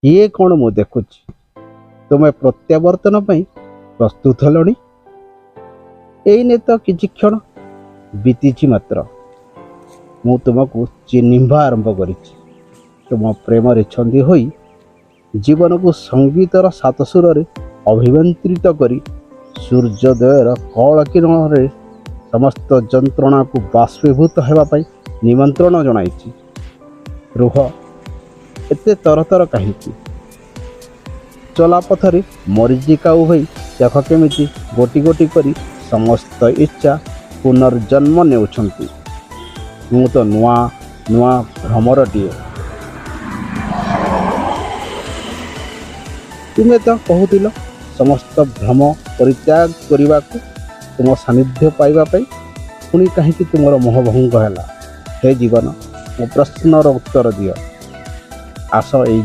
ଇଏ କ'ଣ ମୁଁ ଦେଖୁଛି, ତୁମେ ପ୍ରତ୍ୟାବର୍ତ୍ତନ ପାଇଁ ପ୍ରସ୍ତୁତ ହେଲଣି? ଏଇନେ ତ କିଛି କ୍ଷଣ ବିତିଛି ମାତ୍ର। ମୁଁ ତୁମକୁ ଚିହ୍ନିବା ଆରମ୍ଭ କରିଛି। ତୁମ ପ୍ରେମରେ ଛନ୍ଦି ହୋଇ ଜୀବନକୁ ସଙ୍ଗୀତର ସାତସୁରରେ ଅଭିମନ୍ତ୍ରିତ କରି ସୂର୍ଯ୍ୟୋଦୟର କଳ କିରଣରେ ସମସ୍ତ ଯନ୍ତ୍ରଣାକୁ ବାଷ୍ପୀଭୂତ ହେବା ପାଇଁ ନିମନ୍ତ୍ରଣ ଜଣାଇଛି। ରୁହ, ଏତେ ତରତର କାହିଁକି? ଚଲାପଥରେ ମରିଚିକା ହୋଇ ଦେଖ କେମିତି ଗୋଟି ଗୋଟି କରି ସମସ୍ତ ଇଚ୍ଛା ପୁନର୍ଜନ୍ମ ନେଉଛନ୍ତି। ମୁଁ ତ ନୂଆ ନୂଆ ଭ୍ରମରଟିଏ। ତୁମେ ତ କହୁଥିଲ ସମସ୍ତ ଭ୍ରମ ପରିତ୍ୟାଗ କରିବାକୁ, ତୁମ ସାନ୍ନିଧ୍ୟ ପାଇବା ପାଇଁ। ପୁଣି କାହିଁକି ତୁମର ମୋହଭଙ୍ଗ ହେଲା? ହେ ଜୀବନ, ମୋ ପ୍ରଶ୍ନର ଉତ୍ତର ଦିଅ। ଆସ, ଏଇ